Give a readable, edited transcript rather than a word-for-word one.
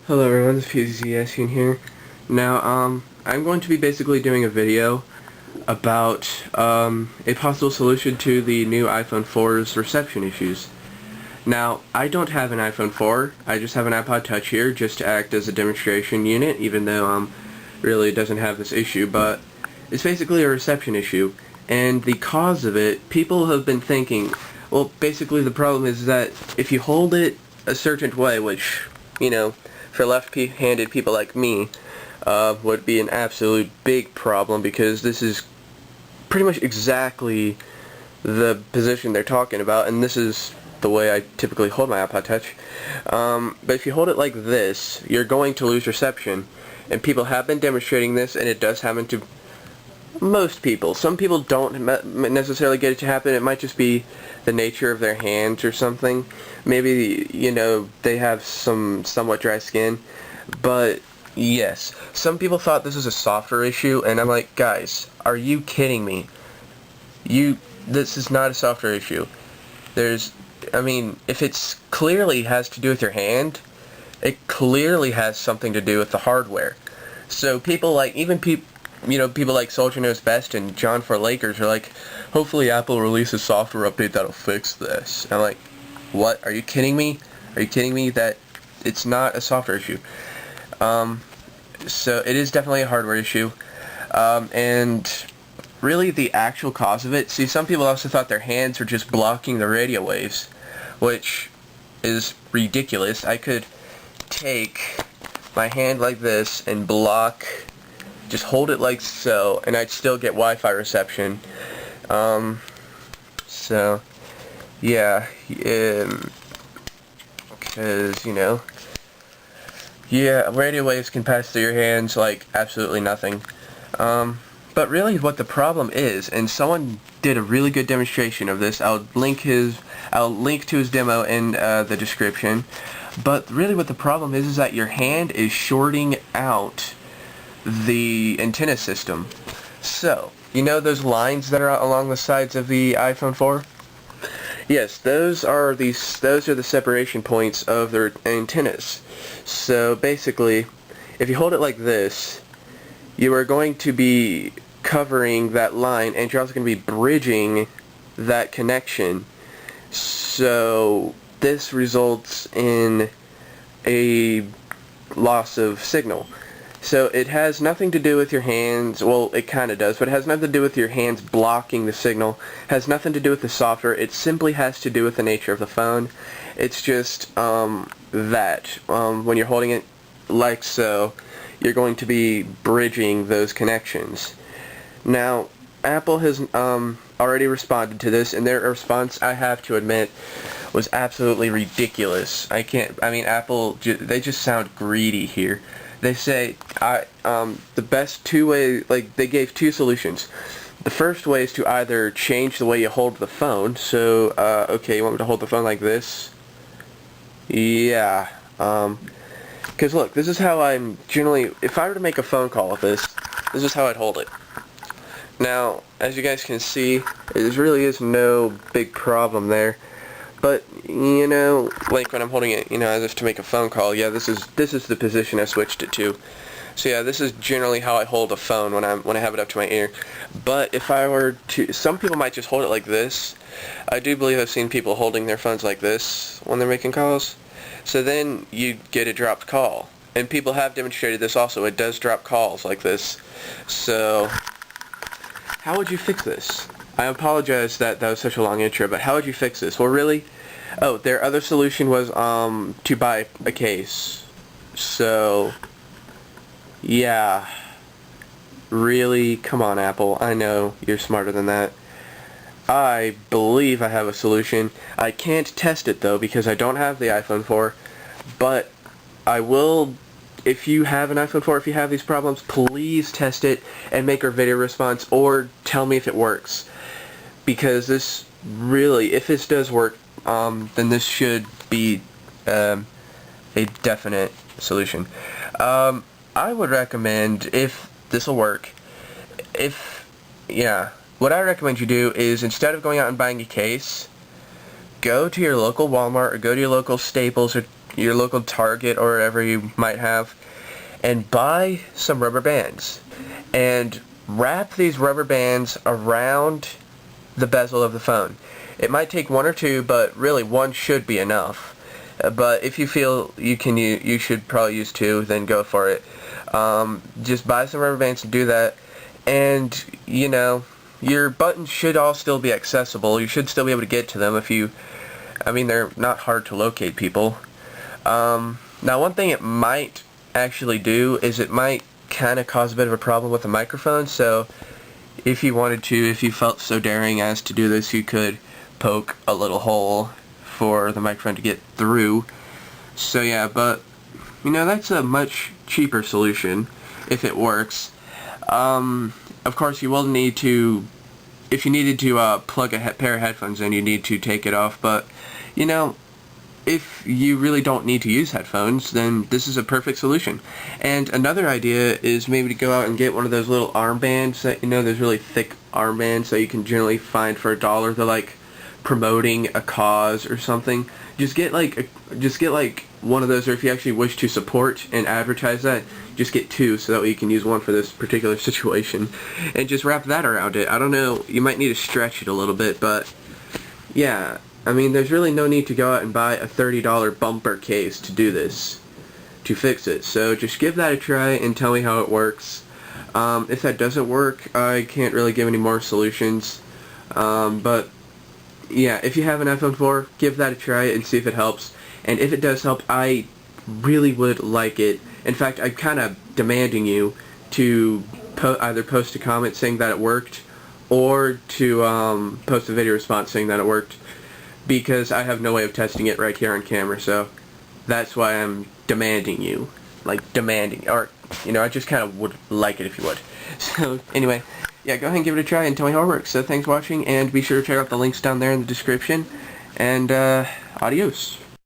Hello everyone, this is Pizzscn here. Now, I'm going to be basically doing a video about a possible solution to the new iPhone 4's reception issues. Now, I don't have an iPhone 4, I just have an iPod Touch here just to act as a demonstration unit, even though really it doesn't have this issue, but it's basically a reception issue. And the cause of it, people have been thinking, well, basically the problem is that if you hold it a certain way, which, you know, for left-handed people like me, would be an absolute big problem, because this is pretty much exactly the position they're talking about, and this is the way I typically hold my iPod Touch. But if you hold it like this, you're going to lose reception, and people have been demonstrating this, and it does happen to most people. Some people don't necessarily get it to happen. It might just be the nature of their hands or something. Maybe, you know, they have some somewhat dry skin. But yes, some people thought this was a software issue, and I'm like, guys, are you kidding me? This is not a software issue. I mean, if it's clearly has to do with your hand, it clearly has something to do with the hardware. So people like, people like Soldier Knows Best and John for Lakers are like, hopefully Apple releases a software update that'll fix this. And I'm like, what? Are you kidding me? Are you kidding me that it's not a software issue? So it is definitely a hardware issue. And really the actual cause of it, see, some people also thought their hands were just blocking the radio waves, which is ridiculous. I could take my hand like this and just hold it like so, and I'd still get Wi-Fi reception. So, yeah, because, radio waves can pass through your hands like absolutely nothing. But really what the problem is, and someone did a really good demonstration of this, I'll link to his demo in the description, but really what the problem is that your hand is shorting out the antenna system. So, you know those lines that are along the sides of the iPhone 4? Yes, those are the separation points of their antennas. So basically, if you hold it like this, you are going to be covering that line, and you're also going to be bridging that connection. So this results in a loss of signal. So it has nothing to do with your hands, well, it kind of does, but it has nothing to do with your hands blocking the signal. It has nothing to do with the software. It simply has to do with the nature of the phone. It's just when you're holding it like so, you're going to be bridging those connections. Now, Apple has already responded to this, and their response, I have to admit, was absolutely ridiculous. Apple, they just sound greedy here. They say, the best two ways, they gave two solutions. The first way is to either change the way you hold the phone. So, okay, you want me to hold the phone like this? Yeah. Because look, this is how I'm generally, if I were to make a phone call with this is how I'd hold it. Now, as you guys can see, there really is no big problem there. But, like when I'm holding it, as if to make a phone call, yeah, this is the position I switched it to. So yeah, this is generally how I hold a phone when I have it up to my ear. But if I were to, some people might just hold it like this. I do believe I've seen people holding their phones like this when they're making calls. So then you get a dropped call. And people have demonstrated this also. It does drop calls like this. So, how would you fix this? I apologize that was such a long intro, but how would you fix this? Well, really, their other solution was to buy a case. So, yeah, really, come on, Apple. I know you're smarter than that. I believe I have a solution. I can't test it though because I don't have the iPhone 4, but I will. If you have an iPhone 4, if you have these problems, please test it and make a video response or tell me if it works. Because this really, if this does work, then this should be a definite solution. I would recommend, if this will work, what I recommend you do is, instead of going out and buying a case, go to your local Walmart or go to your local Staples or your local Target or wherever you might have, and buy some rubber bands. And wrap these rubber bands around the bezel of the phone. It might take one or two, but really one should be enough. But if you feel you should probably use two, then go for it. Just buy some rubber bands to do that, and your buttons should all still be accessible. You should still be able to get to them they're not hard to locate, people. Now, one thing it might actually do is it might kind of cause a bit of a problem with the microphone, so if you felt so daring as to do this, you could poke a little hole for the microphone to get through. So yeah, but that's a much cheaper solution if it works. Of course, you will need to, if you needed to plug a pair of headphones in, you need to take it off, but if you really don't need to use headphones, then this is a perfect solution. And another idea is maybe to go out and get one of those little armbands that, those really thick armbands that you can generally find for $1. They're like promoting a cause or something. Just get like one of those, or if you actually wish to support and advertise that, just get two, so that way you can use one for this particular situation, and just wrap that around it. I don't know, you might need to stretch it a little bit, but yeah, there's really no need to go out and buy a $30 bumper case to do this, to fix it. So just give that a try and tell me how it works. If that doesn't work, I can't really give any more solutions, but yeah, if you have an iPhone 4, give that a try and see if it helps. And if it does help, I really would like it. In fact, I'm kind of demanding you to either post a comment saying that it worked, or to post a video response saying that it worked, because I have no way of testing it right here on camera. So that's why I'm demanding you, or I just kind of would like it if you would. So anyway, yeah, go ahead and give it a try and tell me how it works. So thanks for watching, and be sure to check out the links down there in the description, and adios.